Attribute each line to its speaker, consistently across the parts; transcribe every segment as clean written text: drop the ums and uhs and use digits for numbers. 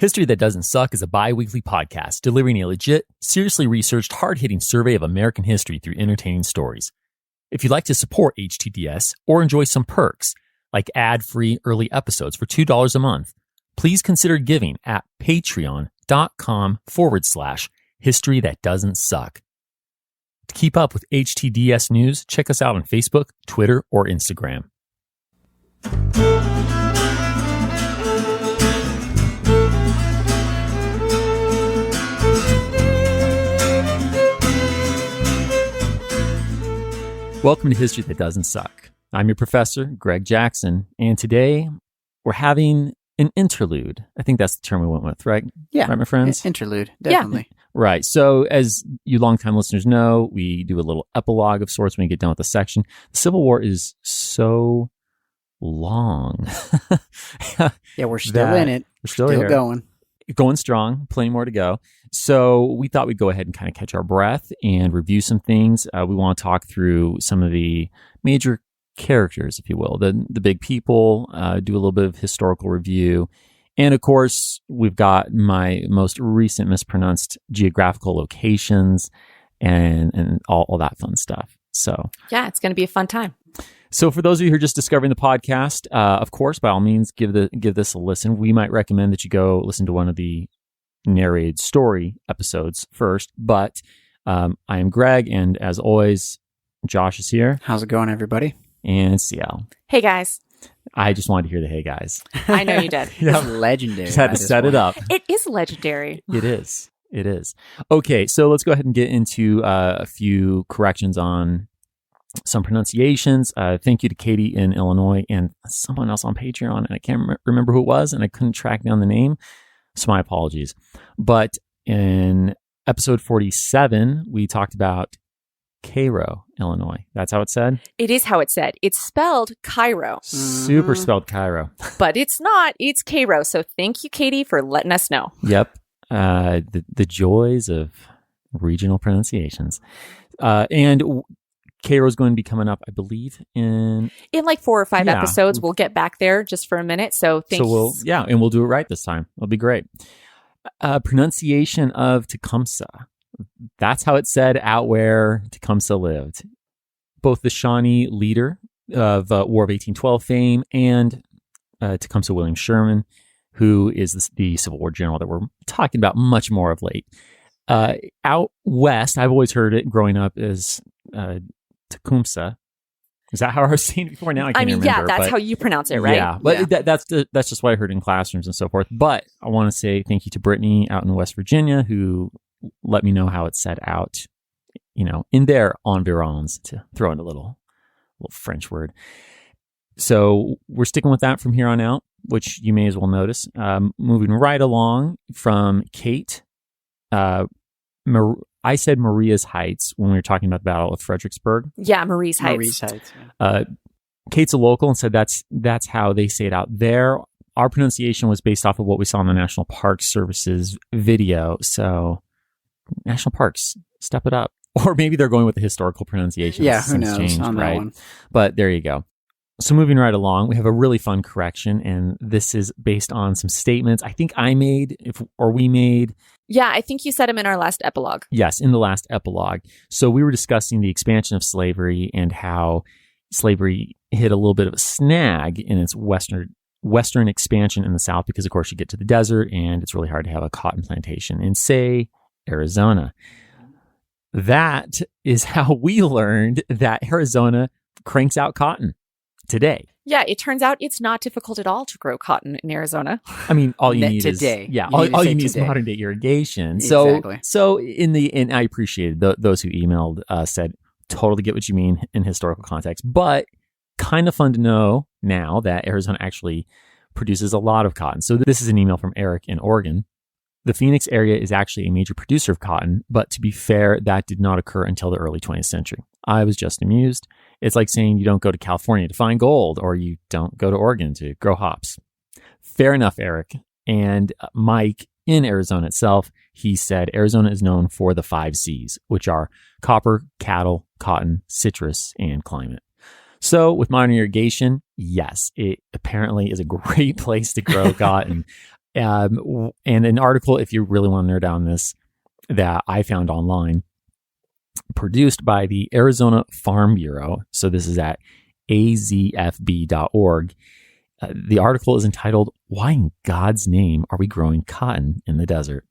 Speaker 1: History That Doesn't Suck is a bi-weekly podcast delivering a legit, seriously researched, hard-hitting survey of American history through entertaining stories. If you'd like to support HTDS or enjoy some perks, like ad-free early episodes for $2 a month, please consider giving at patreon.com/History That Doesn't Suck. To keep up with HTDS news, check us out on Facebook, Twitter, or Instagram. Welcome to History That Doesn't Suck. I'm your professor, Greg Jackson, and today we're having an interlude. I think that's the term we went with, right?
Speaker 2: Yeah.
Speaker 1: Right, my friends?
Speaker 2: Interlude, definitely.
Speaker 1: Yeah. Right. So as you longtime listeners know, we do a little epilogue of sorts when we get done with the section. The Civil War is so long.
Speaker 2: Yeah, we're still in it.
Speaker 1: We're still
Speaker 2: going.
Speaker 1: Going strong, plenty more to go. So we thought we'd go ahead and kind of catch our breath and review some things. We want to talk through some of the major characters, if you will, the big people, do a little bit of historical review. And of course, we've got my most recent mispronounced geographical locations and all that fun stuff. So
Speaker 3: yeah, it's going to be a fun time.
Speaker 1: So for those of you who are just discovering the podcast, of course, by all means, give this a listen. We might recommend that you go listen to one of the narrated story episodes first. But I am Greg, and as always, Josh is here.
Speaker 2: How's it going, everybody?
Speaker 1: And Cielle.
Speaker 3: Hey, guys.
Speaker 1: I just wanted to hear the hey, guys.
Speaker 3: I know you did.
Speaker 2: It's legendary.
Speaker 1: Just had to set it up.
Speaker 3: It is legendary.
Speaker 1: It is. It is. Okay, so let's go ahead and get into a few corrections on some pronunciations. Thank you to Katie in Illinois and someone else on Patreon, and I can't remember who it was, and I couldn't track down the name, so my apologies. But in episode 47, we talked about Cairo, Illinois. That's how it's said?
Speaker 3: It is how it's said. It's spelled Cairo.
Speaker 1: Super spelled Cairo.
Speaker 3: But it's not. It's Cairo. So thank you, Katie, for letting us know.
Speaker 1: Yep. The joys of regional pronunciations. And Cairo is going to be coming up, I believe, in
Speaker 3: like 4 or 5 episodes. We'll get back there just for a minute. So thanks.
Speaker 1: And we'll do it right this time. It'll be great. Pronunciation of Tecumseh. That's how it's said out where Tecumseh lived. Both the Shawnee leader of War of 1812 fame and Tecumseh William Sherman, who is the Civil War general that we're talking about much more of late. Out west, I've always heard it growing up as Tecumseh. Is that how I was saying it before? Now I can't remember.
Speaker 3: Yeah, that's how you pronounce it, right?
Speaker 1: Yeah, but that's just what I heard in classrooms and so forth. But I want to say thank you to Brittany out in West Virginia who let me know how it's said out, in their environs, to throw in a little French word. So we're sticking with that from here on out, which you may as well notice. Moving right along from Kate. I said Maria's Heights when we were talking about the Battle of Fredericksburg.
Speaker 3: Yeah, Marie's Heights.
Speaker 2: Marie's Heights.
Speaker 1: Yeah. Kate's a local and said that's how they say it out there. Our pronunciation was based off of what we saw in the National Park Service's video. So National Parks, step it up. Or maybe they're going with the historical pronunciation.
Speaker 2: Yeah, who knows
Speaker 1: changed,
Speaker 2: on
Speaker 1: right?
Speaker 2: that one.
Speaker 1: But there you go. So moving right along, we have a really fun correction, and this is based on some statements I think I made, we made.
Speaker 3: Yeah, I think you said them in our last epilogue.
Speaker 1: Yes, in the last epilogue. So we were discussing the expansion of slavery and how slavery hit a little bit of a snag in its western expansion in the South because, of course, you get to the desert and it's really hard to have a cotton plantation in, say, Arizona. That is how we learned that Arizona cranks out cotton today.
Speaker 3: Yeah, it turns out it's not difficult at all to grow cotton in Arizona.
Speaker 1: I mean, all you need
Speaker 2: today.
Speaker 1: All you need is modern day irrigation.
Speaker 2: Exactly.
Speaker 1: So and I appreciated those who emailed said totally get what you mean in historical context, but kind of fun to know now that Arizona actually produces a lot of cotton. So this is an email from Eric in Oregon. The Phoenix area is actually a major producer of cotton, but to be fair, that did not occur until the early 20th century. I was just amused. It's like saying you don't go to California to find gold, or you don't go to Oregon to grow hops. Fair enough, Eric. And Mike in Arizona itself, he said Arizona is known for the 5 C's, which are copper, cattle, cotton, citrus, and climate. So with modern irrigation, yes, it apparently is a great place to grow cotton. And an article, if you really want to nerd down this, that I found online, produced by the Arizona Farm Bureau. So this is at azfb.org. The article is entitled, "Why in God's Name Are We Growing Cotton in the Desert?"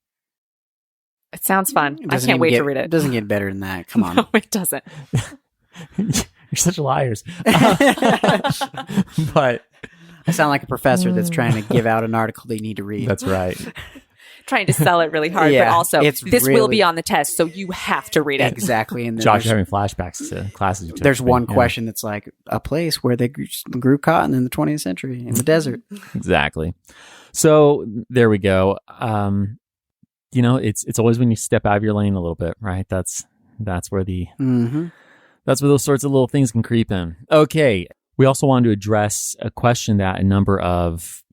Speaker 3: It sounds fun. I
Speaker 2: Doesn't
Speaker 3: can't
Speaker 2: even
Speaker 3: wait
Speaker 2: get-
Speaker 3: to read
Speaker 2: It
Speaker 3: it.
Speaker 2: doesn't get better than that. Come on.
Speaker 3: No, it doesn't.
Speaker 1: You're such liars. But
Speaker 2: I sound like a professor that's trying to give out an article they need to read.
Speaker 1: that's right.
Speaker 3: Trying to sell it really hard,
Speaker 2: Yeah,
Speaker 3: but also
Speaker 2: it's
Speaker 3: this will
Speaker 2: really-
Speaker 3: be on the test, so you have to read it.
Speaker 2: Exactly. And then
Speaker 1: Josh, you're
Speaker 2: there's,
Speaker 1: having flashbacks to classes you took.
Speaker 2: there's one
Speaker 1: Yeah,
Speaker 2: question that's like a place where they grew cotton in the 20th century in the desert.
Speaker 1: exactly. So there we go. It's always when you step out of your lane a little bit, right? That's where
Speaker 2: Mm-hmm.
Speaker 1: that's where those sorts of little things can creep in. Okay. We also wanted to address a question that a number of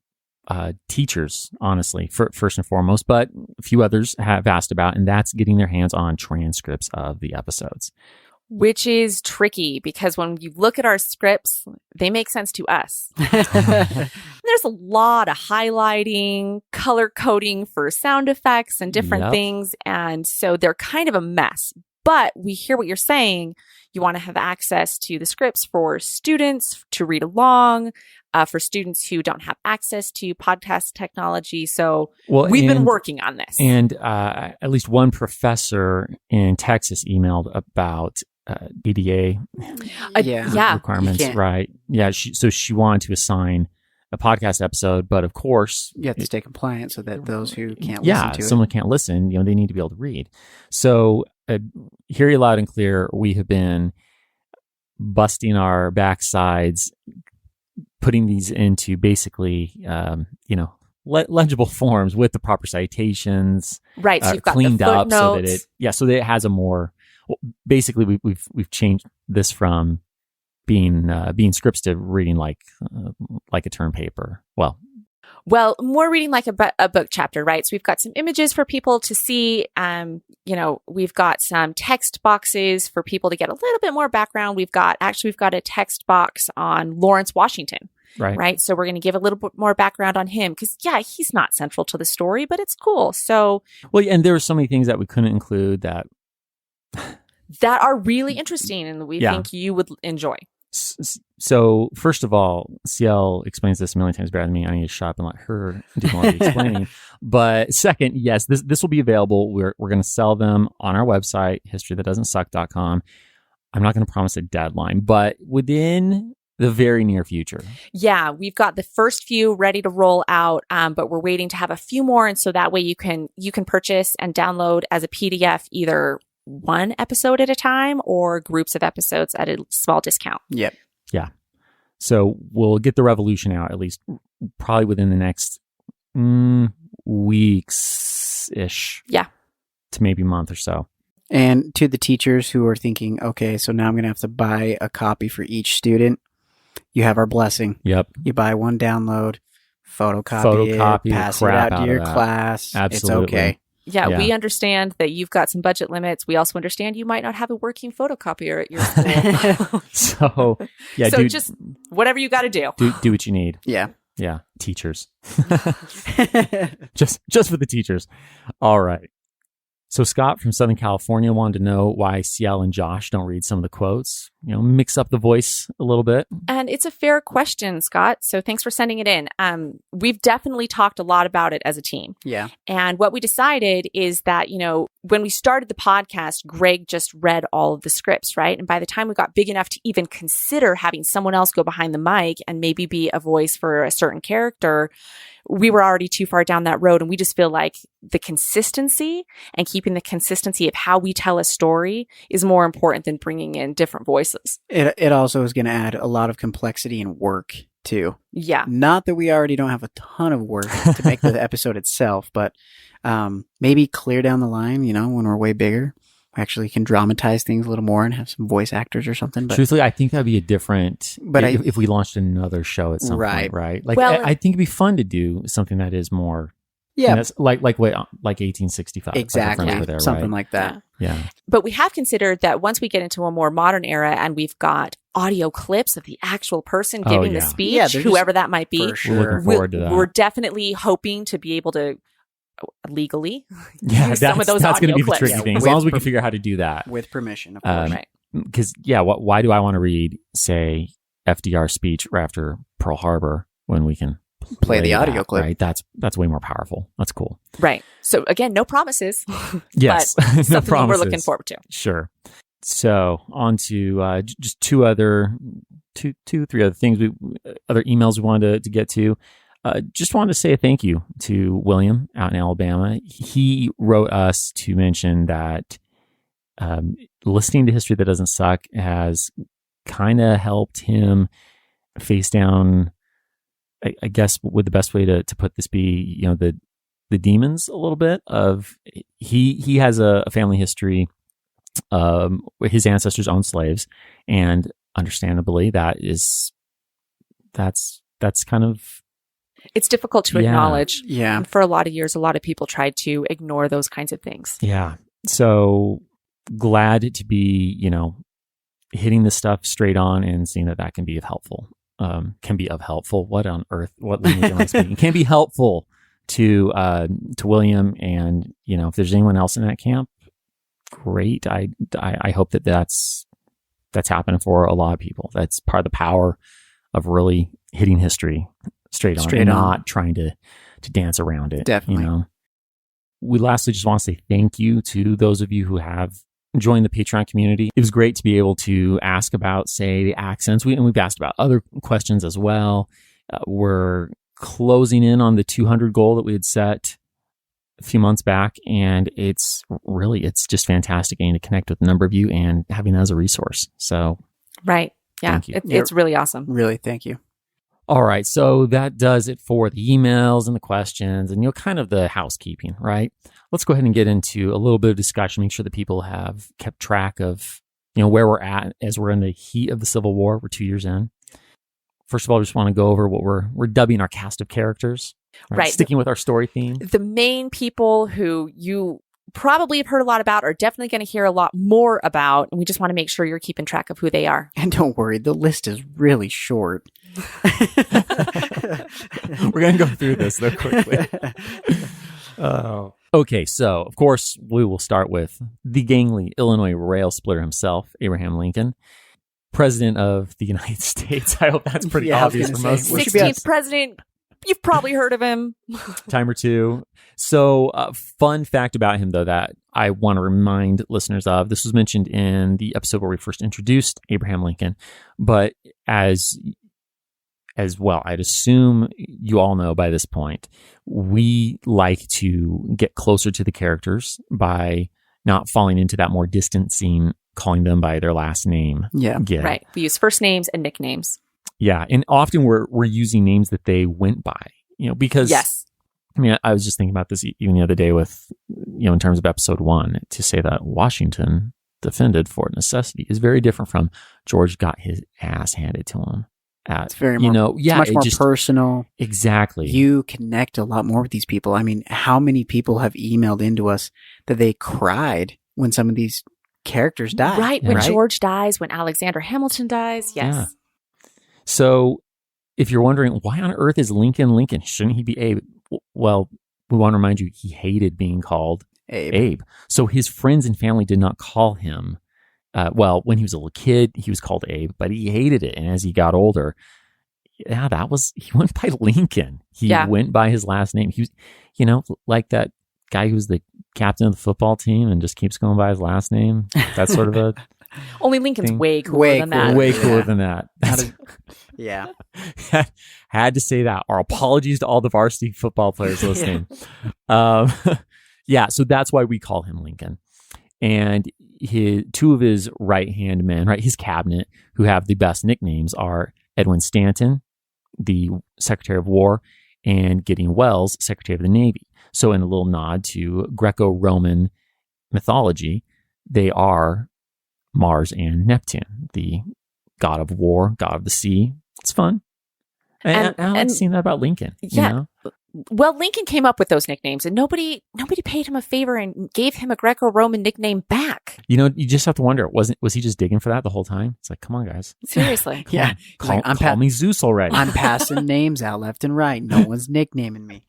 Speaker 1: teachers, honestly, first and foremost, but a few others have asked about, and that's getting their hands on transcripts of the episodes.
Speaker 3: Which is tricky because when you look at our scripts, they make sense to us. There's a lot of highlighting, color coding for sound effects and different
Speaker 1: Yep.
Speaker 3: things. And so they're kind of a mess. But we hear what you're saying. You want to have access to the scripts for students to read along, for students who don't have access to podcast technology. So
Speaker 1: Well,
Speaker 3: we've been working on this.
Speaker 1: And at least one professor in Texas emailed about ADA
Speaker 2: Yeah.
Speaker 1: requirements,
Speaker 2: You can't-
Speaker 1: right? Yeah. So she wanted to assign a podcast episode, but of course,
Speaker 2: You have to stay compliant so that those who can't
Speaker 1: yeah,
Speaker 2: listen to
Speaker 1: someone can't listen. They need to be able to read. So hear you loud and clear. We have been busting our backsides, putting these into basically, legible forms with the proper citations,
Speaker 3: right. So you've got
Speaker 1: cleaned
Speaker 3: the
Speaker 1: up so that
Speaker 3: footnotes.
Speaker 1: so that it has a more. Well, basically, we've changed this from being scripts to reading like a term paper.
Speaker 3: Well, more reading like a book chapter, right? So we've got some images for people to see. We've got some text boxes for people to get a little bit more background. We've got a text box on Lawrence Washington, right? So we're going to give a little bit more background on him because, yeah, he's not central to the story, but it's cool. So,
Speaker 1: and there were so many things that we couldn't include that
Speaker 3: are really interesting and we think you would enjoy.
Speaker 1: So, first of all, Cielle explains this a million times better than me. I need to shut up and let her do more of the explaining. But second, yes, this will be available. We're going to sell them on our website, historythatdoesn'tsuck.com. I'm not going to promise a deadline, but within the very near future.
Speaker 3: Yeah, we've got the first few ready to roll out, but we're waiting to have a few more, and so that way you can purchase and download as a PDF either one episode at a time or groups of episodes at a small discount.
Speaker 2: Yep.
Speaker 1: Yeah. So we'll get the revolution out at least probably within the next weeks-ish.
Speaker 3: Yeah.
Speaker 1: To maybe a month or so.
Speaker 2: And to the teachers who are thinking, okay, so now I'm going to have to buy a copy for each student, you have our blessing.
Speaker 1: Yep.
Speaker 2: You buy one download, photocopy
Speaker 1: the
Speaker 2: it, pass it
Speaker 1: crap
Speaker 2: out to
Speaker 1: out
Speaker 2: your
Speaker 1: of that.
Speaker 2: class.
Speaker 1: Absolutely.
Speaker 2: It's okay.
Speaker 3: Yeah, we understand that you've got some budget limits. We also understand you might not have a working photocopier at your school.
Speaker 1: So, yeah,
Speaker 3: so just whatever you got to do.
Speaker 1: Do what you need.
Speaker 2: Yeah.
Speaker 1: Yeah, teachers. just for the teachers. All right. So Scott from Southern California wanted to know why Cielle and Josh don't read some of the quotes. Mix up the voice a little bit.
Speaker 3: And it's a fair question, Scott. So thanks for sending it in. We've definitely talked a lot about it as a team.
Speaker 2: Yeah.
Speaker 3: And what we decided is that, when we started the podcast, Greg just read all of the scripts, right? And by the time we got big enough to even consider having someone else go behind the mic and maybe be a voice for a certain character, we were already too far down that road. And we just feel like the consistency and keeping the consistency of how we tell a story is more important than bringing in different voices.
Speaker 2: It also is going to add a lot of complexity and work too.
Speaker 3: Yeah.
Speaker 2: Not that we already don't have a ton of work to make the episode itself, but maybe clear down the line, when we're way bigger. We actually can dramatize things a little more and have some voice actors or something. But
Speaker 1: truthfully, I think that'd be a different.
Speaker 2: But
Speaker 1: if we launched another show at some point, right? Like,
Speaker 3: well,
Speaker 1: I think it'd be fun to do something that is more.
Speaker 2: Yeah,
Speaker 1: like 1865.
Speaker 2: Exactly,
Speaker 1: like there,
Speaker 2: something
Speaker 1: right?
Speaker 2: like that.
Speaker 1: Yeah.
Speaker 3: But we have considered that once we get into a more modern era and we've got audio clips of the actual person
Speaker 1: Oh,
Speaker 3: giving the
Speaker 1: yeah.
Speaker 3: speech,
Speaker 2: Yeah, they're
Speaker 3: whoever that might be.
Speaker 2: For
Speaker 1: We're
Speaker 2: sure.
Speaker 1: looking forward to that.
Speaker 3: We're definitely hoping to be able to legally
Speaker 1: Yeah,
Speaker 3: use some of those
Speaker 1: that's going to
Speaker 3: audio
Speaker 1: be the
Speaker 3: clips.
Speaker 1: tricky
Speaker 2: Yeah,
Speaker 1: thing. As
Speaker 2: with
Speaker 1: long as we can
Speaker 2: per-
Speaker 1: figure out how to do that.
Speaker 2: With permission, of course.
Speaker 3: Right.
Speaker 1: Because, why do I want to read, say, FDR's speech right after Pearl Harbor when we can
Speaker 2: Play the audio
Speaker 1: that,
Speaker 2: clip.
Speaker 1: Right? That's way more powerful. That's cool.
Speaker 3: Right. So again, no promises.
Speaker 1: Yes.
Speaker 3: But
Speaker 1: No
Speaker 3: something we're
Speaker 1: promises.
Speaker 3: looking forward to.
Speaker 1: Sure. So on to just three other things, other emails we wanted to get to. Just wanted to say a thank you to William out in Alabama. He wrote us to mention that listening to History That Doesn't Suck has kind of helped him face down, I guess would the best way to put this be, the demons a little bit of, he has a family history. His ancestors owned slaves, and understandably that's kind of,
Speaker 3: It's difficult to
Speaker 1: Yeah.
Speaker 3: acknowledge.
Speaker 2: Yeah.
Speaker 3: And for a lot of years, a lot of people tried to ignore those kinds of things.
Speaker 1: yeah. So glad to be, hitting this stuff straight on and seeing that can be helpful. What on earth? What language am I speaking? Can be helpful to William, and if there's anyone else in that camp, great. I hope that's happening for a lot of people. That's part of the power of really hitting history straight on and not trying to dance around it.
Speaker 2: Definitely.
Speaker 1: We lastly just want to say thank you to those of you who have joined the Patreon community. It was great to be able to ask about, say, the accents. We've asked about other questions as well. We're closing in on the 200 goal that we had set a few months back, and it's just fantastic getting to connect with a number of you and having that as a resource. So,
Speaker 3: Right. Yeah.
Speaker 1: Thank you.
Speaker 3: It's really awesome.
Speaker 2: Really, thank you.
Speaker 1: all right, so that does it for the emails and the questions and kind of the housekeeping, right? Let's go ahead and get into a little bit of discussion, make sure that people have kept track of where we're at as we're in the heat of the Civil War. We're 2 years in. First of all, I just want to go over what we're dubbing our cast of characters.
Speaker 3: Right.
Speaker 1: Sticking with our story theme.
Speaker 3: The main people who you probably have heard a lot about are definitely going to hear a lot more about. And we just want to make sure you're keeping track of who they are.
Speaker 2: And don't worry, the list is really short.
Speaker 1: We're going to go through this though quickly. Okay, so of course we will start with the gangly Illinois rail splitter himself, Abraham Lincoln, President of the United States. I hope that's pretty
Speaker 2: Yeah, I was
Speaker 1: obvious
Speaker 2: gonna
Speaker 1: for
Speaker 2: say,
Speaker 1: most.
Speaker 2: we should be
Speaker 3: 16th president. You've probably heard of him.
Speaker 1: Time or two. So, fun fact about him, though, that I want to remind listeners of. This was mentioned in the episode where we first introduced Abraham Lincoln, but as well, I'd assume you all know by this point, we like to get closer to the characters by not falling into that more distancing, calling them by their last name.
Speaker 2: Yeah.
Speaker 3: Right. We use first names and nicknames.
Speaker 1: Yeah, and often we're using names that they went by, because
Speaker 3: Yes.
Speaker 1: I mean, I was just thinking about this even the other day with, in terms of episode 1, to say that Washington defended Fort Necessity is very different from George got his ass handed to him.
Speaker 2: It's very more, it's much more personal.
Speaker 1: Exactly.
Speaker 2: You connect a lot more with these people. I mean, how many people have emailed into us that they cried when some of these characters die?
Speaker 3: Right. When George dies, when Alexander Hamilton dies. Yes.
Speaker 1: Yeah. So if you're wondering, why on earth is Lincoln? Shouldn't he be Abe? Well, we want to remind you, he hated being called Abe. So his friends and family did not call him. When he was a little kid, he was called Abe, but he hated it. And as he got older, he went by Lincoln. He went by his last name. He was, like that guy who's the captain of the football team and just keeps going by his last name. That's sort of a...
Speaker 3: Only Lincoln's
Speaker 1: thing.
Speaker 3: way cooler than that.
Speaker 1: Way cooler than that.
Speaker 2: Yeah.
Speaker 1: Had to say that. Our apologies to all the varsity football players listening. So that's why we call him Lincoln. And two of his right-hand men, right, his cabinet, who have the best nicknames are Edwin Stanton, the Secretary of War, and Gideon Welles, Secretary of the Navy. So in a little nod to Greco-Roman mythology, they are Mars and Neptune, the god of war, god of the sea. It's fun. And I like seeing that about Lincoln.
Speaker 3: Yeah. Well, Lincoln came up with those nicknames, and nobody paid him a favor and gave him a Greco-Roman nickname back.
Speaker 1: You know, you just have to wonder, was he just digging for that the whole time? It's like, come on, guys.
Speaker 3: Seriously.
Speaker 2: Yeah.
Speaker 1: Call me Zeus already.
Speaker 2: I'm passing names out left and right. No one's nicknaming me.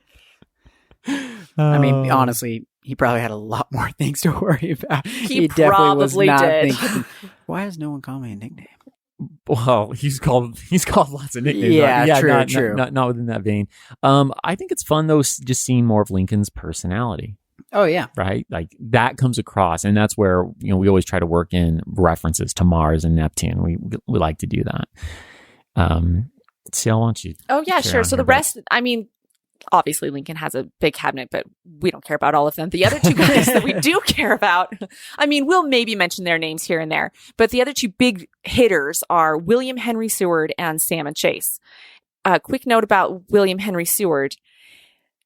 Speaker 2: I mean, honestly, he probably had a lot more things to worry about.
Speaker 3: He definitely was not
Speaker 2: did. Thinking, why has no one called me a nickname?
Speaker 1: Well, he's called lots of nicknames.
Speaker 2: Yeah, true,
Speaker 1: not,
Speaker 2: true.
Speaker 1: Not within that vein. I think it's fun though, just seeing more of Lincoln's personality.
Speaker 2: Oh yeah,
Speaker 1: right. Like that comes across, and that's where we always try to work in references to Mars and Neptune. We like to do that. Cielle, why don't you?
Speaker 3: Oh yeah, sure. So the rest, I mean, obviously Lincoln has a big cabinet, but we don't care about all of them. The other two guys that we do care about, I mean, we'll maybe mention their names here and there, but the other two big hitters are William Henry Seward and Salmon Chase. A quick note about William Henry Seward.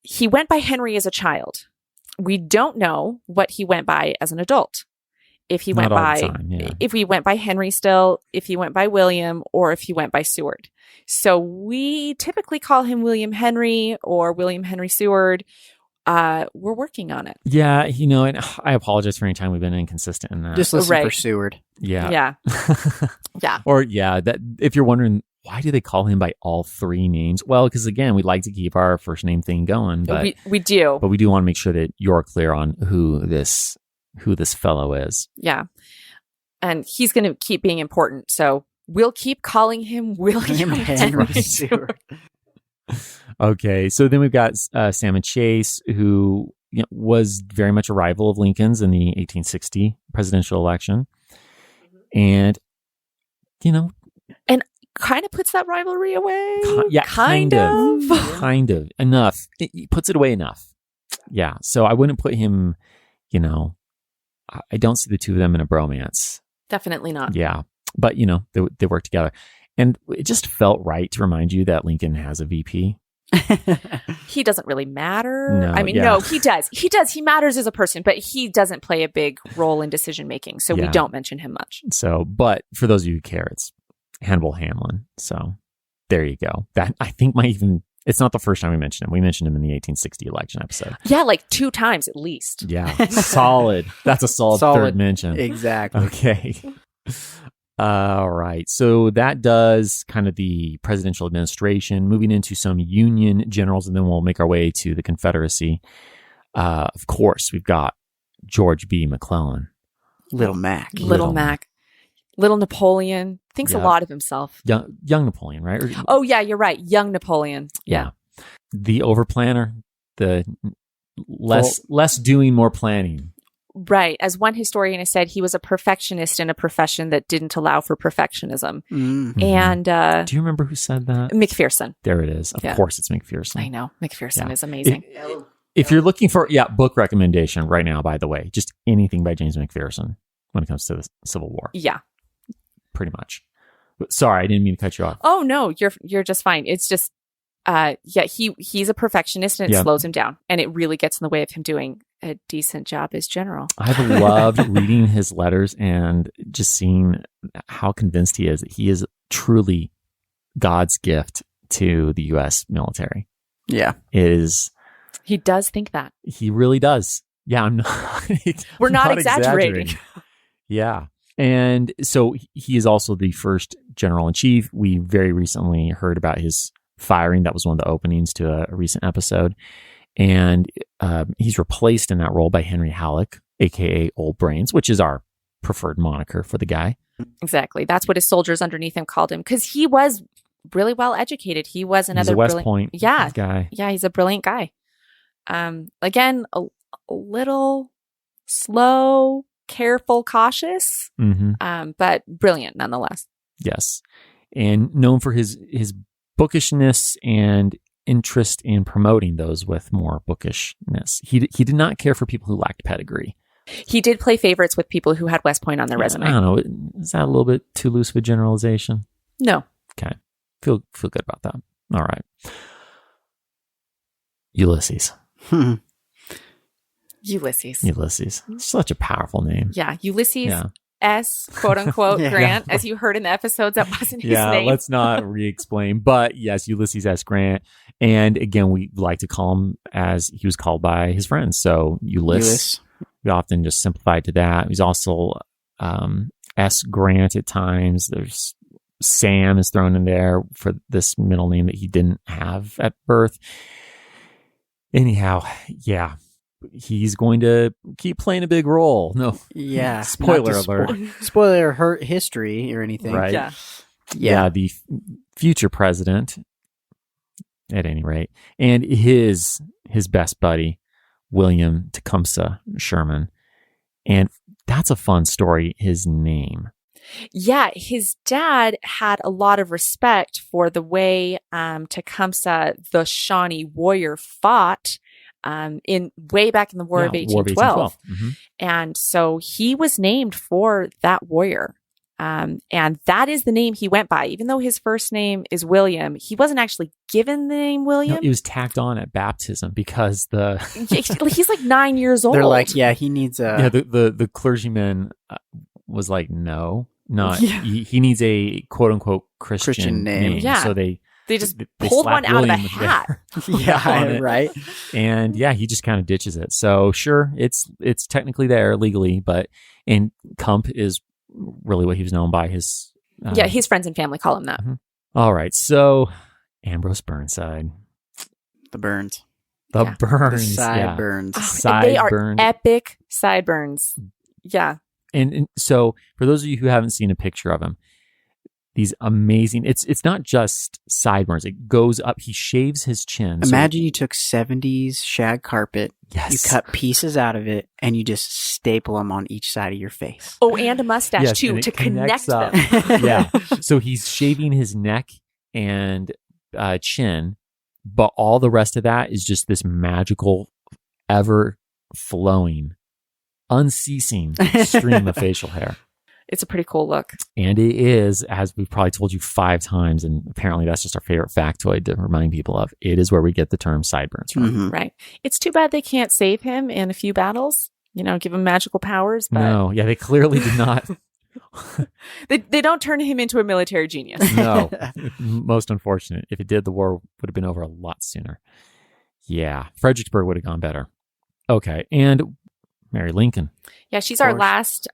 Speaker 3: He went by Henry as a child. We don't know what he went by as an adult. If he went by, if he went by Henry still, if he went by William, or if he went by Seward. So we typically call him William Henry or William Henry Seward. We're working on it.
Speaker 1: Yeah, and I apologize for any time we've been inconsistent in that.
Speaker 2: Just listen for Seward.
Speaker 1: Yeah.
Speaker 3: Yeah.
Speaker 1: Or that if you're wondering, why do they call him by all three names? Well, because again, we'd like to keep our first name thing going, but
Speaker 3: we do.
Speaker 1: But we do want to make sure that you're clear on who this fellow is.
Speaker 3: Yeah. And he's going to keep being important. So we'll keep calling him William Henry Seward.
Speaker 1: Okay. So then we've got Salmon Chase, who was very much a rival of Lincoln's in the 1860 presidential election. And,
Speaker 3: and kind of puts that rivalry away.
Speaker 1: Kind of. Enough. It puts it away enough. Yeah. So I wouldn't put him, I don't see the two of them in a bromance.
Speaker 3: Definitely not.
Speaker 1: Yeah. But, they work together. And it just felt right to remind you that Lincoln has a VP.
Speaker 3: He doesn't really matter.
Speaker 1: No,
Speaker 3: I mean, no, he does. He does. He matters as a person, but he doesn't play a big role in decision making. So we don't mention him much.
Speaker 1: So, but for those of you who care, it's Hannibal Hamlin. So there you go. That I think it's not the first time we mentioned him. We mentioned him in the 1860 election episode.
Speaker 3: Yeah, like 2 times at least.
Speaker 1: Yeah. Solid. That's a solid third mention.
Speaker 2: Exactly.
Speaker 1: Okay. All right. So that does kind of the presidential administration, moving into some Union generals, and then we'll make our way to the Confederacy. Of course, we've got George B. McClellan.
Speaker 2: Little Mac.
Speaker 3: Little Mac. Little Napoleon. Thinks a lot of himself.
Speaker 1: Young Napoleon, right?
Speaker 3: Oh, yeah, you're right. Young Napoleon. Yeah.
Speaker 1: The overplanner, the less doing, more planning.
Speaker 3: Right. As one historian has said, he was a perfectionist in a profession that didn't allow for perfectionism.
Speaker 2: Mm-hmm.
Speaker 3: And
Speaker 1: do you remember who said that?
Speaker 3: McPherson.
Speaker 1: There it is. Of course, it's McPherson.
Speaker 3: I know. McPherson is amazing.
Speaker 1: If you're looking for book recommendation right now, by the way, just anything by James McPherson when it comes to the Civil War.
Speaker 3: Yeah.
Speaker 1: Pretty much. Sorry, I didn't mean to cut you off.
Speaker 3: Oh no, you're just fine. It's just he's a perfectionist and it slows him down, and it really gets in the way of him doing a decent job as general.
Speaker 1: I've loved reading his letters and just seeing how convinced he is that he is truly God's gift to the U.S. military.
Speaker 2: Yeah.
Speaker 3: He does think that.
Speaker 1: He really does. Yeah, I'm not.
Speaker 3: We're not exaggerating.
Speaker 1: Yeah. And so he is also the first general in chief. We very recently heard about his firing. That was one of the openings to a recent episode. And he's replaced in that role by Henry Halleck, a.k.a. Old Brains, which is our preferred moniker for the guy.
Speaker 3: Exactly. That's what his soldiers underneath him called him, because he was really well educated. He was another
Speaker 1: West Point guy.
Speaker 3: Yeah, he's a brilliant guy. Again, a little slow, careful, cautious, but brilliant nonetheless.
Speaker 1: Yes. And known for his bookishness and interest in promoting those with more bookishness. He did not care for people who lacked pedigree.
Speaker 3: He did play favorites with people who had West Point on their resume.
Speaker 1: I don't know. Is that a little bit too loose of a generalization?
Speaker 3: No.
Speaker 1: Okay. Feel good about that. All right. Ulysses.
Speaker 3: Ulysses.
Speaker 1: Such a powerful name.
Speaker 3: Yeah. Ulysses. Yeah. S, quote unquote,
Speaker 2: Yeah.
Speaker 3: Grant, as you heard in the episodes. That wasn't his
Speaker 1: Yeah,
Speaker 3: name.
Speaker 1: let's not re-explain. But yes, Ulysses S. Grant. And again, we like to call him as he was called by his friends. So Ulysses. We often just simplify it to that. He's also S. Grant at times. There's Sam is thrown in there for this middle name that he didn't have at birth. Anyhow, yeah, he's going to keep playing a big role. No,
Speaker 2: Yeah.
Speaker 1: spoiler
Speaker 2: Not to
Speaker 1: alert.
Speaker 2: Spoiler hurt history or anything.
Speaker 1: Right.
Speaker 3: Yeah.
Speaker 1: Yeah, the future president, at any rate, and his best buddy, William Tecumseh Sherman. And that's a fun story, his name.
Speaker 3: Yeah, his dad had a lot of respect for the way Tecumseh, the Shawnee warrior, fought in way back in the War of 1812.
Speaker 1: Mhm.
Speaker 3: And so he was named for that warrior. And that is the name he went by. Even though his first name is William, he wasn't actually given the name William.
Speaker 1: No, it was tacked on at baptism because
Speaker 3: He's like 9 years old.
Speaker 2: They're like, yeah, he needs a.
Speaker 1: the clergyman was like, no, not
Speaker 3: Yeah.
Speaker 1: he needs a quote unquote Christian name.
Speaker 3: Yeah.
Speaker 1: So they
Speaker 3: just
Speaker 1: they
Speaker 3: pulled one
Speaker 1: slapped
Speaker 3: out of a
Speaker 1: William
Speaker 3: hat.
Speaker 1: there.
Speaker 2: Yeah,
Speaker 1: on it.
Speaker 2: right.
Speaker 1: And yeah, he just kind of ditches it. So sure, it's technically there legally, and Cump is really what he was known by. His
Speaker 3: Yeah, his friends and family call him that.
Speaker 1: All right, so Ambrose Burnside,
Speaker 2: The burns.
Speaker 1: the
Speaker 3: Yeah.
Speaker 2: The
Speaker 1: Burns,
Speaker 2: sideburns.
Speaker 3: And they are
Speaker 1: Sideburn.
Speaker 3: epic sideburns. Yeah.
Speaker 1: And so for those of you who haven't seen a picture of him, these amazing, it's not just sideburns. It goes up. He shaves his chin.
Speaker 2: Imagine you took 70s shag carpet,
Speaker 1: Yes.
Speaker 2: you cut pieces out of it, and you just staple them on each side of your face.
Speaker 3: Oh, and a mustache
Speaker 1: Yes,
Speaker 3: too
Speaker 1: and it
Speaker 3: to connect
Speaker 1: connects up.
Speaker 3: them.
Speaker 1: Yeah. So he's shaving his neck and chin, but all the rest of that is just this magical, ever flowing, unceasing stream of facial hair.
Speaker 3: It's a pretty cool look.
Speaker 1: And it is, as we've probably told you 5 times, and apparently that's just our favorite factoid to remind people of, it is where we get the term sideburns from.
Speaker 2: Mhm.
Speaker 3: Right. It's too bad they can't save him in a few battles, give him magical powers, but
Speaker 1: No, yeah, they clearly did not.
Speaker 3: they don't turn him into a military genius.
Speaker 1: No, most unfortunate. If it did, the war would have been over a lot sooner. Yeah, Fredericksburg would have gone better. Okay, and Mary Lincoln.
Speaker 3: Yeah, she's
Speaker 2: Of
Speaker 3: our
Speaker 2: course.
Speaker 3: last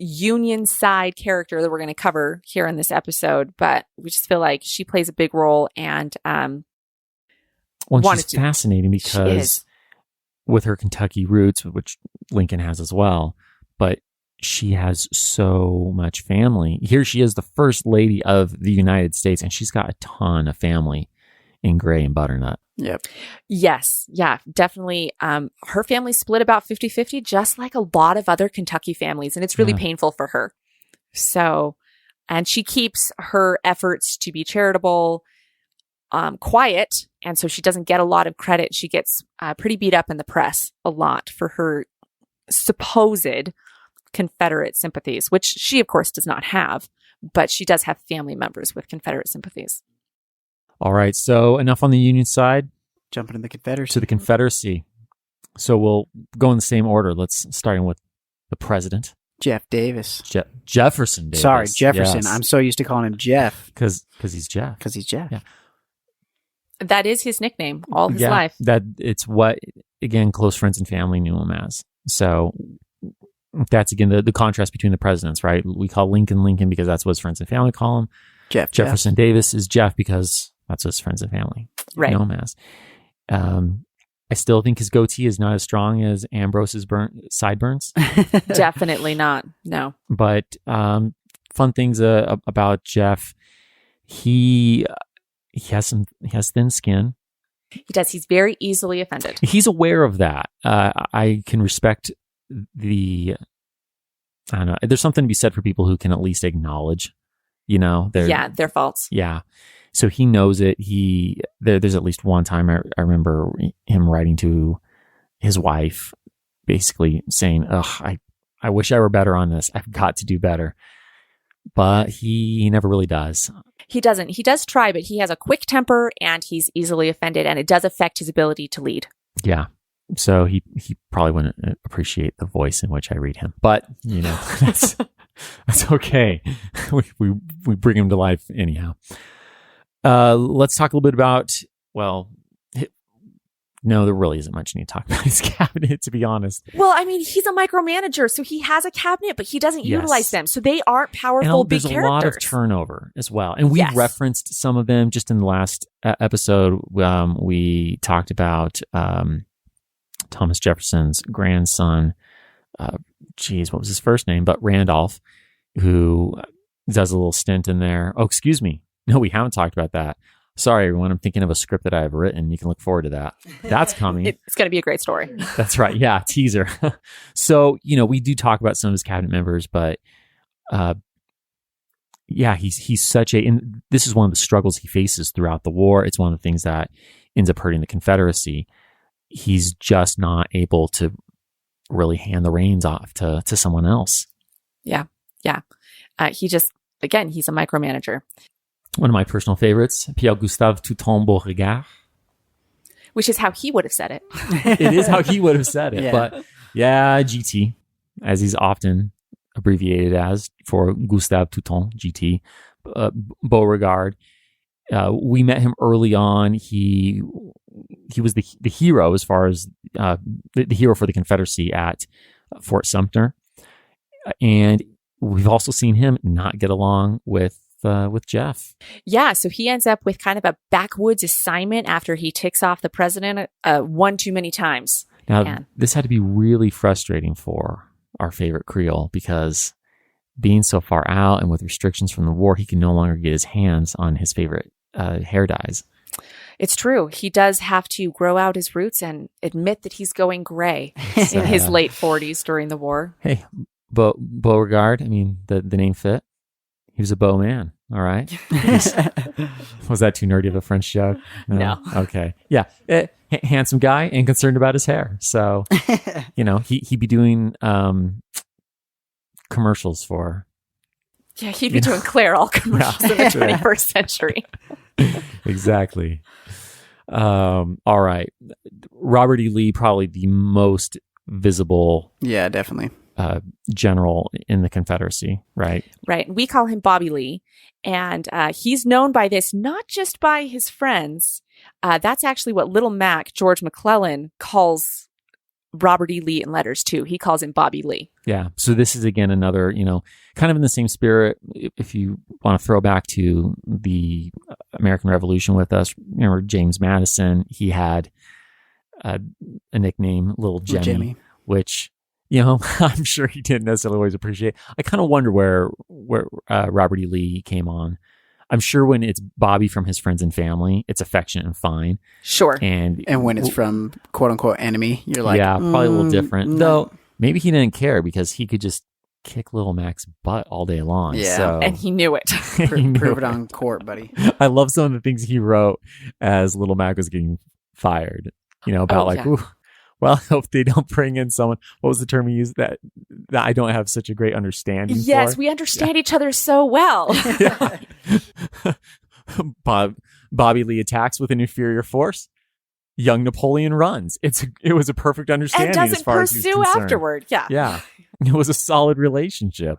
Speaker 3: Union side character that we're going to cover here in this episode, but we just feel like she plays a big role, and
Speaker 1: Well,
Speaker 3: wanted
Speaker 1: she's
Speaker 3: to-
Speaker 1: fascinating
Speaker 3: she
Speaker 1: because
Speaker 3: is.
Speaker 1: with her Kentucky roots, which Lincoln has as well, but she has so much family. Here she is, the first lady of the United States, and she's got a ton of family in Gray and Butternut.
Speaker 2: Yep.
Speaker 3: Yes, yeah, definitely. Her family split about 50-50, just like a lot of other Kentucky families, and it's really
Speaker 1: Yeah.
Speaker 3: painful for her. So, and she keeps her efforts to be charitable quiet, and so she doesn't get a lot of credit. She gets pretty beat up in the press a lot for her supposed Confederate sympathies, which she, of course, does not have, but she does have family members with Confederate sympathies.
Speaker 1: All right, so enough on the Union side.
Speaker 2: Jumping in the Confederacy.
Speaker 1: To the Confederacy. So we'll go in the same order. Let's starting with the president,
Speaker 2: Jeff Davis.
Speaker 1: Jefferson Davis.
Speaker 2: Sorry, Jefferson.
Speaker 1: Yes.
Speaker 2: I'm so used to calling him Jeff
Speaker 1: because he's Jeff.
Speaker 2: because he's Jeff.
Speaker 1: Yeah.
Speaker 3: That is his nickname all his
Speaker 1: Yeah,
Speaker 3: life.
Speaker 1: that it's what, again, close friends and family knew him as. So that's again the contrast between the presidents, right? We call Lincoln because that's what his friends and family call him.
Speaker 2: Jeff.
Speaker 1: Jefferson Davis is Jeff because that's what his friends and family
Speaker 3: Right.
Speaker 1: know him as. I still think his goatee is not as strong as Ambrose's sideburns,
Speaker 2: Jeff.
Speaker 3: Definitely not. No.
Speaker 1: but fun things about Jeff. He has thin skin.
Speaker 3: He does. He's very easily offended.
Speaker 1: He's aware of that. I can respect I don't know. There's something to be said for people who can at least acknowledge,
Speaker 3: Their faults.
Speaker 1: Yeah. So he knows it. There's at least one time I remember him writing to his wife, basically saying, "Ugh, I wish I were better on this. I've got to do better." But he never really does.
Speaker 3: He doesn't. He does try, but he has a quick temper and he's easily offended, and it does affect his ability to lead.
Speaker 1: Yeah. So he probably wouldn't appreciate the voice in which I read him. But, that's That's okay. We bring him to life anyhow. Let's talk a little bit about, well, no, there really isn't much need to talk about his cabinet, to be honest.
Speaker 3: Well, I mean, he's a micromanager, so he has a cabinet, but he doesn't utilize them. So they aren't powerful, big characters.
Speaker 1: There's a lot of turnover as well. And we referenced some of them just in the last episode. We talked about Thomas Jefferson's grandson. What was his first name? But Randolph, who does a little stint in there. Oh, excuse me. No, we haven't talked about that. Sorry, everyone. I'm thinking of a script that I've written. You can look forward to that. That's coming.
Speaker 3: It's going to be a great story.
Speaker 1: That's right. Yeah, teaser. So, we do talk about some of his cabinet members, but he's such and this is one of the struggles he faces throughout the war. It's one of the things that ends up hurting the Confederacy. He's just not able to really hand the reins off to someone else.
Speaker 3: Yeah. He's a micromanager.
Speaker 1: One of my personal favorites, Pierre-Gustave Touton Beauregard.
Speaker 3: Which is how he would have said it.
Speaker 1: It is how he would have said it.
Speaker 2: Yeah.
Speaker 1: But GT, as he's often abbreviated as for Gustave Touton, GT, Beauregard. We met him early on. He was the hero as far as the hero for the Confederacy at Fort Sumter. And we've also seen him not get along with Jeff.
Speaker 3: Yeah, so he ends up with kind of a backwoods assignment after he ticks off the president one too many times.
Speaker 1: Now, this had to be really frustrating for our favorite Creole because being so far out and with restrictions from the war, he can no longer get his hands on his favorite hair dyes.
Speaker 3: It's true. He does have to grow out his roots and admit that he's going gray in his late 40s during the war.
Speaker 1: Hey, Beauregard, I mean, the name fit. He was a beau man, all right? Was that too nerdy of a French joke?
Speaker 3: No.
Speaker 1: Okay. Yeah. Handsome guy and concerned about his hair. So, he'd be doing commercials for...
Speaker 3: Yeah, he'd be doing Clairol commercials in the 21st century.
Speaker 1: Exactly. All right. Robert E. Lee, probably the most visible...
Speaker 2: Yeah, definitely.
Speaker 1: General in the Confederacy, right?
Speaker 3: Right. We call him Bobby Lee. And he's known by this, not just by his friends. That's actually what Little Mac, George McClellan, calls Robert E. Lee in letters too. He calls him Bobby Lee.
Speaker 1: Yeah. So this is, again, another, kind of in the same spirit. If you want to throw back to the American Revolution with us, remember James Madison, he had a nickname, Little Jimmy. Which... I'm sure he didn't necessarily always appreciate. I kind of wonder where Robert E. Lee came on. I'm sure when it's Bobby from his friends and family, it's affectionate and fine.
Speaker 3: Sure.
Speaker 1: And
Speaker 2: when it's from quote unquote enemy, you're like,
Speaker 1: probably a little different.
Speaker 2: No.
Speaker 1: Though maybe he didn't care because he could just kick Little Mac's butt all day long.
Speaker 2: Yeah.
Speaker 1: So,
Speaker 3: and he knew it.
Speaker 2: Prove it on court, buddy.
Speaker 1: I love some of the things he wrote as Little Mac was getting fired. About ooh. Well, I hope they don't bring in someone. What was the term he used that I don't have such a great understanding for?
Speaker 3: Yes, we understand each other so well.
Speaker 1: Bobby Lee attacks with an inferior force. Young Napoleon runs. It was a perfect understanding
Speaker 3: and doesn't
Speaker 1: as far as he's
Speaker 3: pursue
Speaker 1: concerned.
Speaker 3: afterward. Yeah.
Speaker 1: Yeah. It was a solid relationship.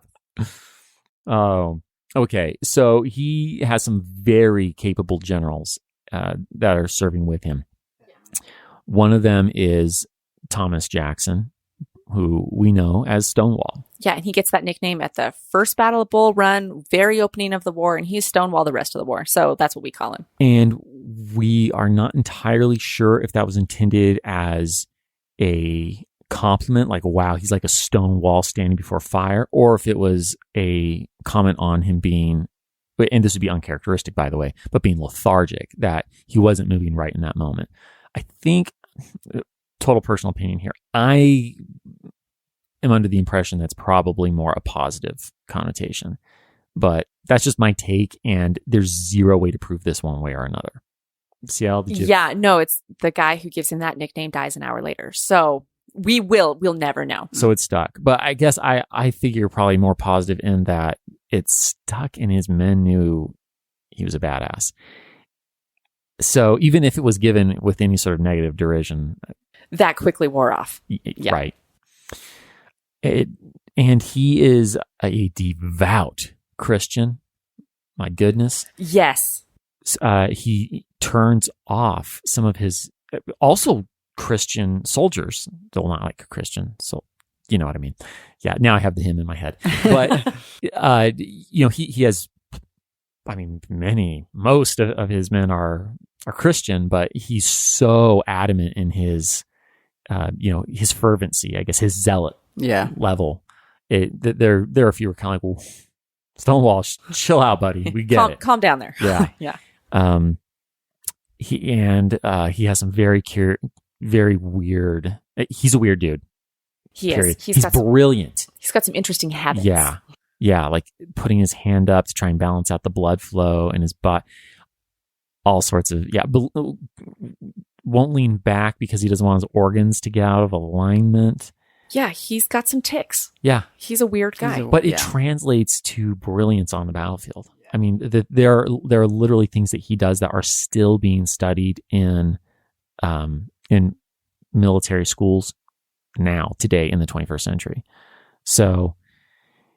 Speaker 1: Oh, okay. So he has some very capable generals that are serving with him. One of them is Thomas Jackson, who we know as Stonewall.
Speaker 3: Yeah, and he gets that nickname at the first Battle of Bull Run, very opening of the war, and he's Stonewall the rest of the war. So that's what we call him.
Speaker 1: And we are not entirely sure if that was intended as a compliment, like, wow, he's like a stone wall standing before fire, or if it was a comment on him being, and this would be uncharacteristic, by the way, but being lethargic, that he wasn't moving right in that moment. I think, total personal opinion here, I am under the impression that's probably more a positive connotation. But that's just my take, and there's zero way to prove this one way or another. Cielle, did you...
Speaker 3: Yeah, no, it's the guy who gives him that nickname dies an hour later. So we'll never know.
Speaker 1: So it's stuck. But I guess I figure probably more positive in that it's stuck and his men knew he was a badass. So even if it was given with any sort of negative derision,
Speaker 3: that quickly wore off.
Speaker 1: Yeah. Right. And he is a devout Christian. My goodness.
Speaker 3: Yes.
Speaker 1: He turns off some of his also Christian soldiers, though not like a Christian. So you know what I mean? Yeah. Now I have the hymn in my head, but he has. I mean, most of his men are Christian, but he's so adamant in his, his fervency, I guess, his zealot level. There are a few who are kind of like, well, Stonewall, chill out, buddy. We get it.
Speaker 3: Calm down there.
Speaker 1: Yeah.
Speaker 3: Yeah.
Speaker 1: He has some very weird. He's a weird dude.
Speaker 3: He is.
Speaker 1: He's brilliant.
Speaker 3: He's got some interesting habits.
Speaker 1: Yeah. Yeah, like putting his hand up to try and balance out the blood flow in his butt. All sorts of, won't lean back because he doesn't want his organs to get out of alignment.
Speaker 3: Yeah, he's got some tics.
Speaker 1: Yeah.
Speaker 3: He's a weird guy.
Speaker 1: But it translates to brilliance on the battlefield. I mean, there are literally things that he does that are still being studied in military schools now, today, in the 21st century. So,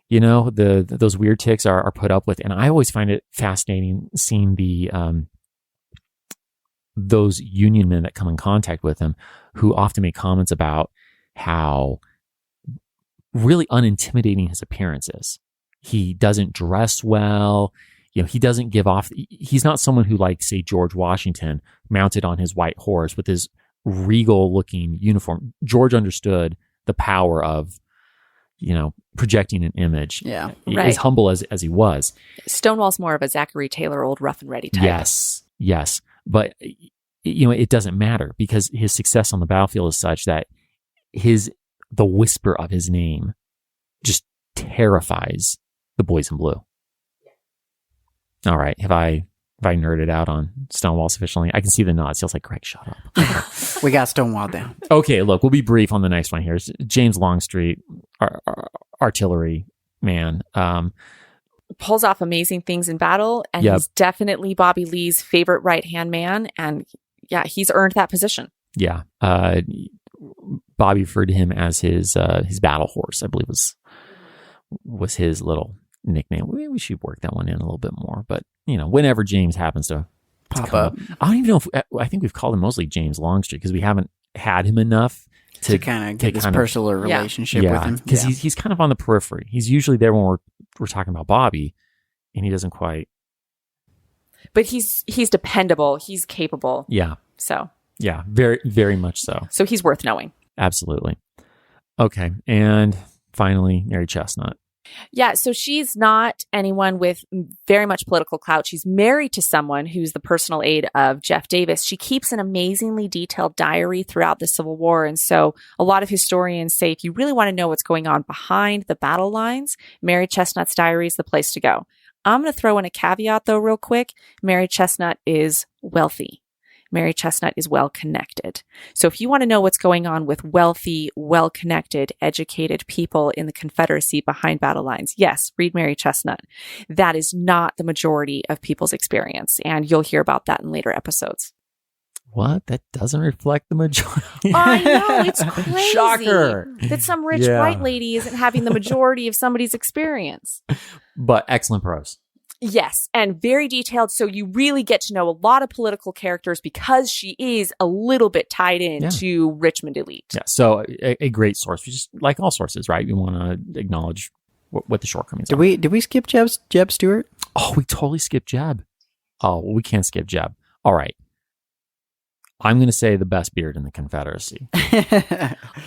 Speaker 1: those weird tics are put up with, and I always find it fascinating seeing those Union men that come in contact with him, who often make comments about how really unintimidating his appearance is. He doesn't dress well. He doesn't give off. He's not someone who, like, say, George Washington, mounted on his white horse with his regal-looking uniform. George understood the power of projecting an image.
Speaker 2: Yeah.
Speaker 3: Right.
Speaker 1: As humble as he was.
Speaker 3: Stonewall's more of a Zachary Taylor, old rough and ready type.
Speaker 1: Yes. But, it doesn't matter because his success on the battlefield is such that the whisper of his name just terrifies the boys in blue. All right. Have I nerded out on Stonewall sufficiently? I can see the nods. Feels like, Greg, shut up.
Speaker 2: We got Stonewall down.
Speaker 1: Okay, look, we'll be brief on the next one here. It's James Longstreet, artillery man.
Speaker 3: Pulls off amazing things in battle, and he's definitely Bobby Lee's favorite right-hand man. And yeah, he's earned that position.
Speaker 1: Yeah. Bobby referred to him as his battle horse, I believe was his little nickname. We should work that one in a little bit more, but whenever James happens to
Speaker 2: pop up.
Speaker 1: I don't even know I think we've called him mostly James Longstreet because we haven't had him enough to
Speaker 2: kind of get this personal relationship with him.
Speaker 1: Because he's kind of on the periphery. He's usually there when we're talking about Bobby, and he doesn't quite.
Speaker 3: But he's dependable. He's capable.
Speaker 1: Yeah.
Speaker 3: So.
Speaker 1: Yeah, very, very much so.
Speaker 3: So he's worth knowing.
Speaker 1: Absolutely. Okay, and finally, Mary Chestnut.
Speaker 3: Yeah, so she's not anyone with very much political clout. She's married to someone who's the personal aide of Jeff Davis. She keeps an amazingly detailed diary throughout the Civil War. And so a lot of historians say if you really want to know what's going on behind the battle lines, Mary Chestnut's diary is the place to go. I'm going to throw in a caveat, though, real quick. Mary Chestnut is wealthy. Mary Chestnut is well-connected. So if you want to know what's going on with wealthy, well-connected, educated people in the Confederacy behind battle lines, yes, read Mary Chestnut. That is not the majority of people's experience, and you'll hear about that in later episodes.
Speaker 1: What? That doesn't reflect the majority.
Speaker 3: I know, it's crazy.
Speaker 1: Shocker.
Speaker 3: That some rich white lady isn't having the majority of somebody's experience.
Speaker 1: But excellent prose.
Speaker 3: Yes, and very detailed. So you really get to know a lot of political characters because she is a little bit tied in to Richmond elite.
Speaker 1: Yeah, so a great source. We just, like all sources, right? We want to acknowledge what the shortcomings are.
Speaker 2: Did we skip Jeb Stuart?
Speaker 1: Oh, we totally skipped Jeb. Oh, well, we can't skip Jeb. All right. I'm going to say the best beard in the Confederacy.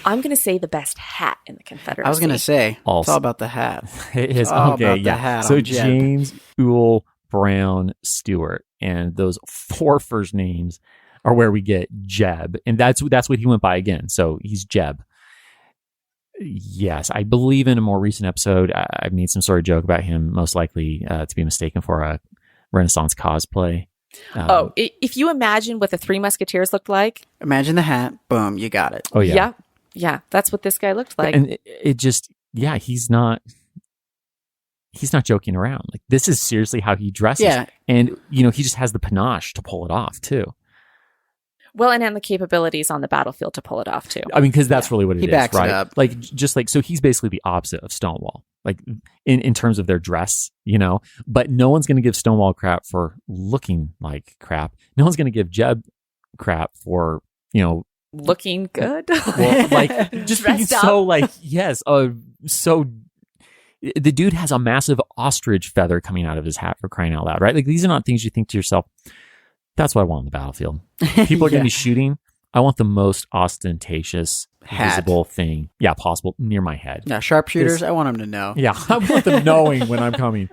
Speaker 3: I'm going to say the best hat in the Confederacy.
Speaker 2: I was going to say,
Speaker 1: also,
Speaker 2: it's all about the hat.
Speaker 1: It's
Speaker 2: all
Speaker 1: okay,
Speaker 2: about the hat
Speaker 1: So
Speaker 2: on Jeb.
Speaker 1: James Ewell Brown Stewart, and those 4 first names are where we get Jeb, and that's what he went by again. So he's Jeb. Yes, I believe in a more recent episode, I made some sort of joke about him most likely to be mistaken for a Renaissance cosplay.
Speaker 3: If you imagine what the Three Musketeers looked like.
Speaker 2: Imagine the hat. Boom, you got it.
Speaker 1: Oh, yeah.
Speaker 3: Yeah, that's what this guy looked like.
Speaker 1: And it just, he's not joking around. Like, this is seriously how he dresses.
Speaker 2: Yeah.
Speaker 1: And, he just has the panache to pull it off, too.
Speaker 3: Well, and the capabilities on the battlefield to pull it off too.
Speaker 1: I mean, because that's really what it
Speaker 2: He
Speaker 1: is,
Speaker 2: backs it
Speaker 1: right?
Speaker 2: up.
Speaker 1: Like, just like, so he's basically the opposite of Stonewall, like in terms of their dress, but no one's going to give Stonewall crap for looking like crap. No one's going to give Jeb crap for,
Speaker 3: Looking good.
Speaker 1: well, like just being
Speaker 3: Dressed up.
Speaker 1: so like, yes, so the dude has a massive ostrich feather coming out of his hat, for crying out loud, right? Like, these are not things you think to yourself, that's what I want on the battlefield. People are going to be shooting. I want the most ostentatious,
Speaker 2: Hat.
Speaker 1: visible thing, possible, near my head.
Speaker 2: Yeah, sharpshooters, I want them to know.
Speaker 1: Yeah, I want them knowing when I'm coming.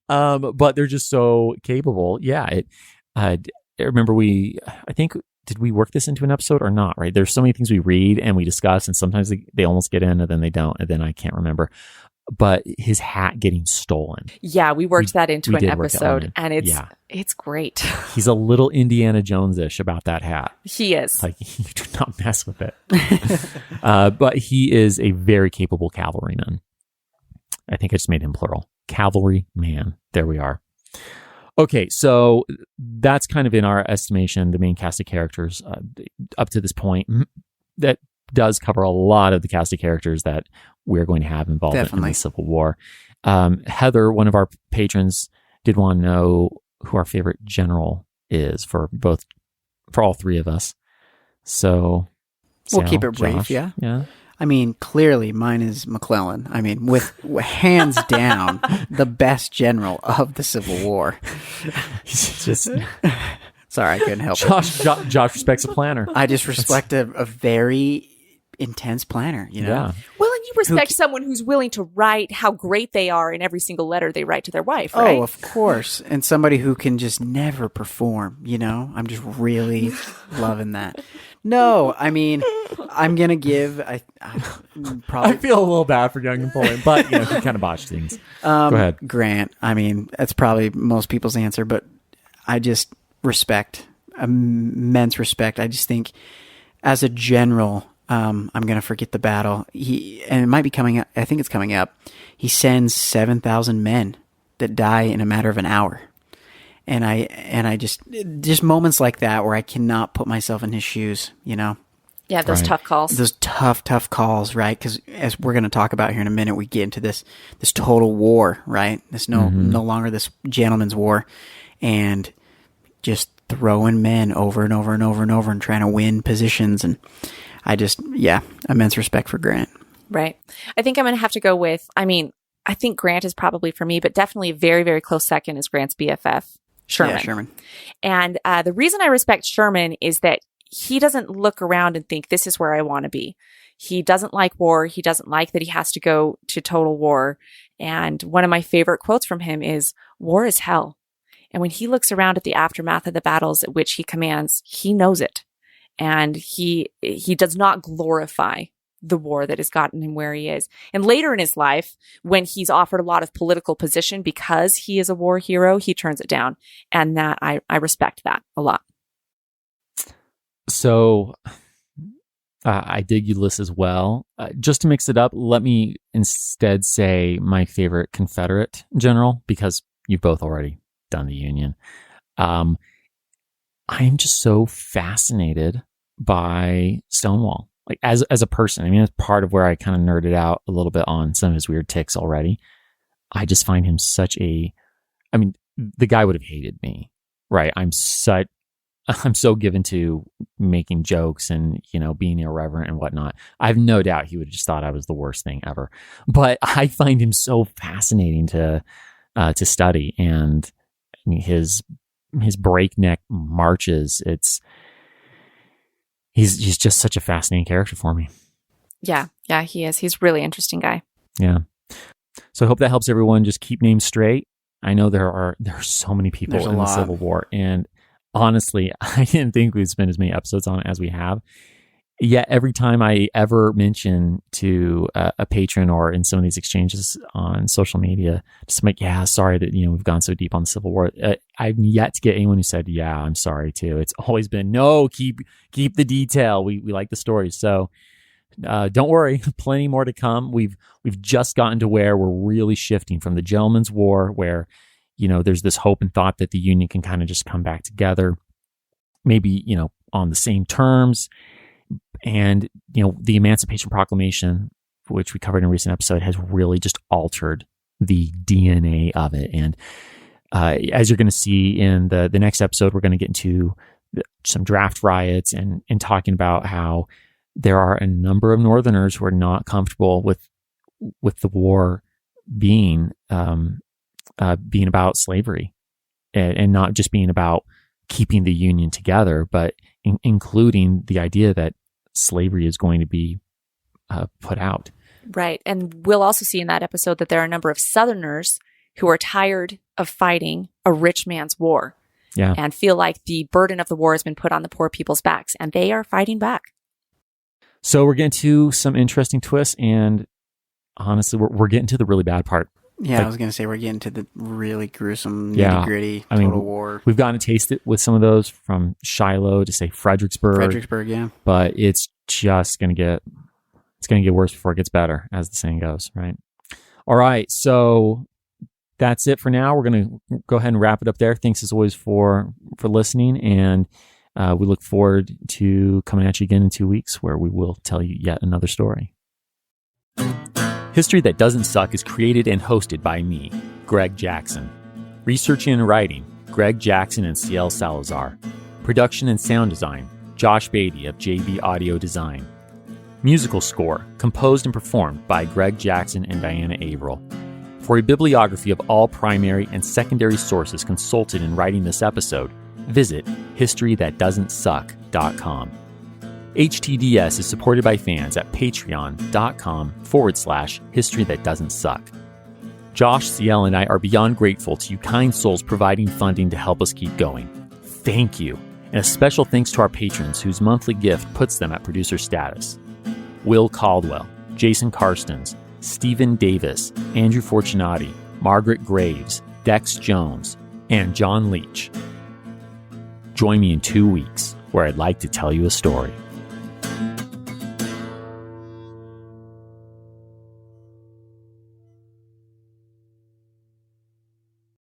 Speaker 1: But they're just so capable. Yeah, I remember I think, did we work this into an episode or not, right? There's so many things we read and we discuss, and sometimes they almost get in and then they don't, and then I can't remember. But his hat getting stolen.
Speaker 3: Yeah, we worked that into an
Speaker 1: did work that one
Speaker 3: episode,
Speaker 1: in.
Speaker 3: and it's great.
Speaker 1: He's a little Indiana Jones-ish about that hat.
Speaker 3: He is.
Speaker 1: Like, you do not mess with it. But he is a very capable cavalryman. I think I just made him plural. Cavalry man. There we are. Okay, so that's kind of, in our estimation, the main cast of characters up to this point. That does cover a lot of the cast of characters that we're going to have involved in the Civil War. Heather, one of our patrons, did want to know who our favorite general is for all three of us. So
Speaker 2: We'll keep
Speaker 1: Cielle,
Speaker 2: it brief,
Speaker 1: Josh,
Speaker 2: yeah?
Speaker 1: Yeah.
Speaker 2: I mean, clearly mine is McClellan. I mean, with hands down, the best general of the Civil War.
Speaker 1: He's just
Speaker 2: Sorry, I couldn't help it.
Speaker 1: Josh respects a planner.
Speaker 2: I just respect a very intense planner,
Speaker 1: Yeah.
Speaker 3: Well, and you respect someone who's willing to write how great they are in every single letter they write to their wife, right?
Speaker 2: Oh, of course. And somebody who can just never perform, I'm just really loving that. No, I mean, I'm going to give, I probably.
Speaker 1: I feel a little bad for young Napoleon, but he kind of botched things. Go ahead.
Speaker 2: Grant, I mean, that's probably most people's answer, but I just respect, immense respect. I just think as a general, I'm going to forget the battle. And it might be coming up. I think it's coming up. He sends 7,000 men that die in a matter of an hour. And I just moments like that where I cannot put myself in his shoes,
Speaker 3: Yeah, those
Speaker 1: Right.
Speaker 3: tough calls.
Speaker 2: Those tough calls, right? Because as we're going to talk about here in a minute, we get into this total war, right? This no longer this gentleman's war, and just throwing men over and over and over and over and trying to win positions. And immense respect for Grant.
Speaker 3: Right. I think I'm going to have to go with, I think Grant is probably for me, but definitely a very, very close second is Grant's BFF, Sherman.
Speaker 2: Yeah, Sherman.
Speaker 3: And the reason I respect Sherman is that he doesn't look around and think, this is where I want to be. He doesn't like war. He doesn't like that he has to go to total war. And one of my favorite quotes from him is, war is hell. And when he looks around at the aftermath of the battles at which he commands, he knows it. And he does not glorify the war that has gotten him where he is. And later in his life, when he's offered a lot of political position because he is a war hero, he turns it down. And that I respect that a lot.
Speaker 1: So I dig Ulysses well. Just to mix it up, let me instead say my favorite Confederate general, because you've both already done the Union. I am just so fascinated by Stonewall. Like as a person, that's part of where I kind of nerded out a little bit on some of his weird tics already. I just find him the guy would have hated me, right? I'm so given to making jokes and, being irreverent and whatnot. I have no doubt he would have just thought I was the worst thing ever. But I find him so fascinating to study, and his breakneck marches. He's just such a fascinating character for me.
Speaker 3: Yeah, he is. He's a really interesting guy.
Speaker 1: Yeah. So I hope that helps everyone just keep names straight. I know there are so many people in the Civil War, and honestly, I didn't think we'd spend as many episodes on it as we have. Yet every time I ever mention to a patron or in some of these exchanges on social media, just like, sorry that we've gone so deep on the Civil War. I've yet to get anyone who said, I'm sorry too. It's always been, no, keep the detail. We like the stories. So don't worry, plenty more to come. We've just gotten to where we're really shifting from the Gentleman's War, where there's this hope and thought that the Union can kind of just come back together. Maybe on the same terms. And, the Emancipation Proclamation, which we covered in a recent episode, has really just altered the DNA of it. And as you're going to see in the next episode, we're going to get into some draft riots and talking about how there are a number of Northerners who are not comfortable with the war being about slavery, and not just being about keeping the Union together, but including the idea that slavery is going to be put out.
Speaker 3: Right. And we'll also see in that episode that there are a number of Southerners who are tired of fighting a rich man's war.
Speaker 1: Yeah.
Speaker 3: And feel like the burden of the war has been put on the poor people's backs, and they are fighting back.
Speaker 1: So we're getting to some interesting twists, and honestly, we're getting to the really bad part.
Speaker 2: Yeah, I was going to say we're getting to the really gruesome, nitty-gritty total war.
Speaker 1: We've gotten to taste it with some of those, from Shiloh to, say, Fredericksburg.
Speaker 2: Yeah.
Speaker 1: But it's just going to get worse before it gets better, as the saying goes, right? All right, so that's it for now. We're going to go ahead and wrap it up there. Thanks as always for listening, and we look forward to coming at you again in 2 weeks, where we will tell you yet another story. History That Doesn't Suck is created and hosted by me, Greg Jackson. Researching and writing, Greg Jackson and Cielle Salazar. Production and sound design, Josh Beatty of JB Audio Design. Musical score, composed and performed by Greg Jackson and Diana Averill. For a bibliography of all primary and secondary sources consulted in writing this episode, visit historythatdoesn'tsuck.com. HTDS is supported by fans at patreon.com/historythatdoesn'tsuck. Josh, Cielle, and I are beyond grateful to you kind souls providing funding to help us keep going. Thank you. And a special thanks to our patrons whose monthly gift puts them at producer status. Will Caldwell, Jason Karstens, Stephen Davis, Andrew Fortunati, Margaret Graves, Dex Jones, and John Leach. Join me in 2 weeks, where I'd like to tell you a story.